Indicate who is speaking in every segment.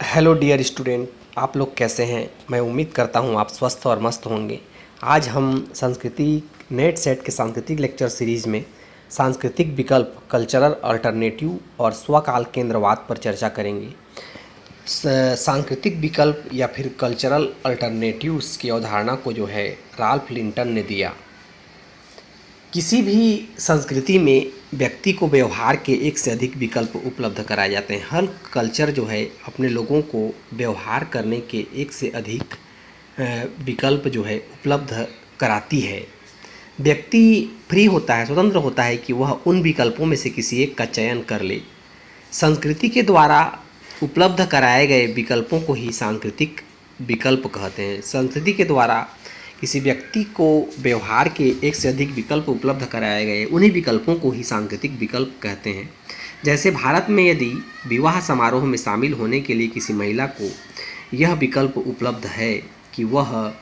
Speaker 1: Hello dear student, आप लोग कैसे हैं। मैं उम्मीद करता हूं आप स्वस्थ और मस्त होंगे। आज हम संस्कृति नेट सेट के सांस्कृतिक लेक्चर सीरीज़ में सांस्कृतिक विकल्प, कल्चरल अल्टरनेटिव और स्वकाल केंद्रवाद पर चर्चा करेंगे। सांस्कृतिक विकल्प या फिर कल्चरल अल्टरनेटिव्स की अवधारणा को जो है राल्फ लिंटन ने दिया। किसी भी संस्कृति में व्यक्ति को व्यवहार के एक से अधिक विकल्प उपलब्ध कराए जाते हैं। हर कल्चर जो है अपने लोगों को व्यवहार करने के एक से अधिक विकल्प जो है उपलब्ध कराती है। व्यक्ति फ्री होता है, स्वतंत्र होता है कि वह उन विकल्पों में से किसी एक का चयन कर ले। संस्कृति के द्वारा उपलब्ध कराए गए विकल्पों को ही सांस्कृतिक विकल्प कहते हैं। संस्कृति के द्वारा किसी व्यक्ति को व्यवहार के एक से अधिक विकल्प उपलब्ध कराए गए, उन्हीं विकल्पों को ही सांस्कृतिक विकल्प कहते हैं। जैसे भारत में यदि विवाह समारोह में शामिल होने के लिए किसी महिला को यह विकल्प उपलब्ध है कि वह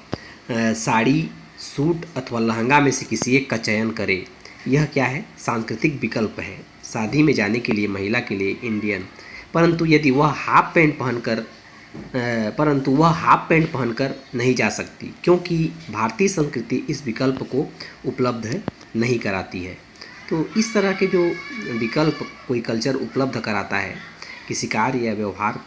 Speaker 1: साड़ी, सूट अथवा लहंगा में से किसी एक का चयन करे, यह क्या है? सांस्कृतिक विकल्प है। शादी में जाने के लिए महिला के लिए इंडियन, परंतु यदि वह हाफ पैंट पहनकर नहीं जा सकती, क्योंकि भारतीय संस्कृति इस विकल्प को उपलब्ध नहीं कराती है। तो इस तरह के जो विकल्प कोई कल्चर उपलब्ध कराता है किसी कार्य या व्यवहार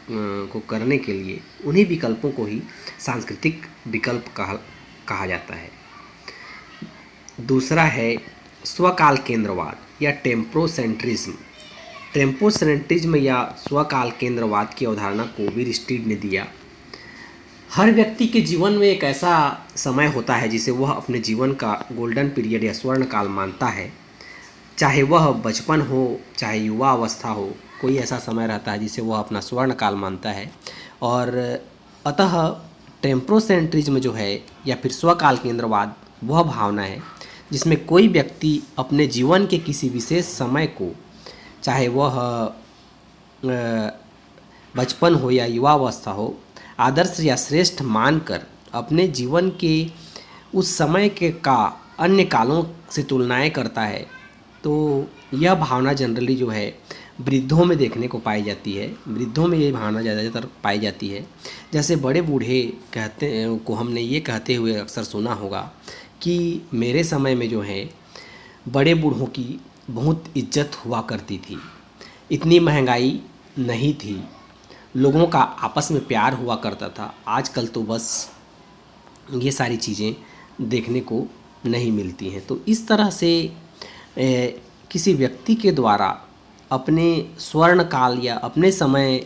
Speaker 1: को करने के लिए, उन्हीं विकल्पों को ही सांस्कृतिक विकल्प कहा जाता है। दूसरा है स्वकाल केंद्रवाद या टेम्पोसेंट्रिज्म। टेम्पोसेंट्रिज्म या स्वकाल केंद्रवाद की अवधारणा को विरस्टीड ने दिया। हर व्यक्ति के जीवन में एक ऐसा समय होता है जिसे वह अपने जीवन का गोल्डन पीरियड या स्वर्ण काल मानता है। चाहे वह बचपन हो, चाहे युवा अवस्था हो, कोई ऐसा समय रहता है जिसे वह अपना स्वर्ण काल मानता है। और अतः टेम्पोसेंट्रिज्म जो है या फिर स्वकाल केंद्रवाद वह भावना है जिसमें कोई व्यक्ति अपने जीवन के किसी विशेष समय को, चाहे वह बचपन हो या युवा अवस्था हो, आदर्श या श्रेष्ठ मानकर अपने जीवन के उस समय के का अन्य कालों से तुलनाएं करता है। तो यह भावना जनरली जो है वृद्धों में देखने को पाई जाती है। वृद्धों में ये भावना ज़्यादातर पाई जाती है। जैसे बड़े बूढ़े को हमने ये कहते हुए अक्सर सुना होगा कि मेरे समय में जो है बड़े बूढ़ों की बहुत इज्जत हुआ करती थी, इतनी महंगाई नहीं थी, लोगों का आपस में प्यार हुआ करता था। आजकल तो बस ये सारी चीज़ें देखने को नहीं मिलती हैं। तो इस तरह से किसी व्यक्ति के द्वारा अपने स्वर्ण काल या अपने समय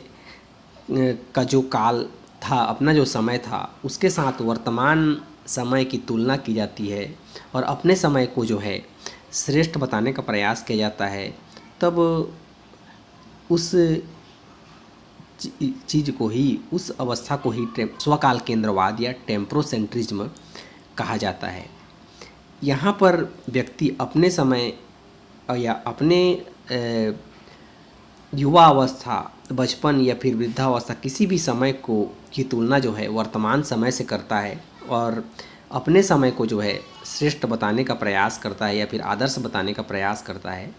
Speaker 1: का जो काल था, अपना जो समय था, उसके साथ वर्तमान समय की तुलना की जाती है और अपने समय को जो है श्रेष्ठ बताने का प्रयास किया जाता है। तब उस चीज़ को ही, उस अवस्था को ही स्वकाल केंद्रवाद या टेम्पोसेंट्रिज्म कहा जाता है। यहाँ पर व्यक्ति अपने समय या अपने युवा अवस्था, बचपन या फिर वृद्धावस्था, किसी भी समय की तुलना जो है वर्तमान समय से करता है और अपने समय को जो है श्रेष्ठ बताने का प्रयास करता है या फिर आदर्श बताने का प्रयास करता है।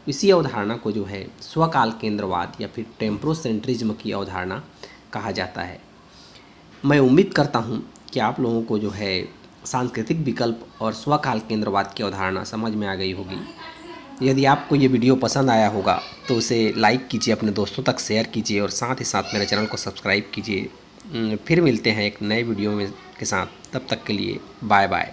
Speaker 1: इसी अवधारणा को जो है स्वकाल केंद्रवाद या फिर टेम्पोसेंट्रिज्म की अवधारणा कहा जाता है। मैं उम्मीद करता हूँ कि आप लोगों को जो है सांस्कृतिक विकल्प और स्वकाल केंद्रवाद की अवधारणा समझ में आ गई होगी। यदि आपको ये वीडियो पसंद आया होगा तो उसे लाइक कीजिए, अपने दोस्तों तक शेयर कीजिए और साथ ही साथ मेरे चैनल को सब्सक्राइब कीजिए। फिर मिलते हैं एक नए वीडियो के साथ। तब तक के लिए बाय बाय।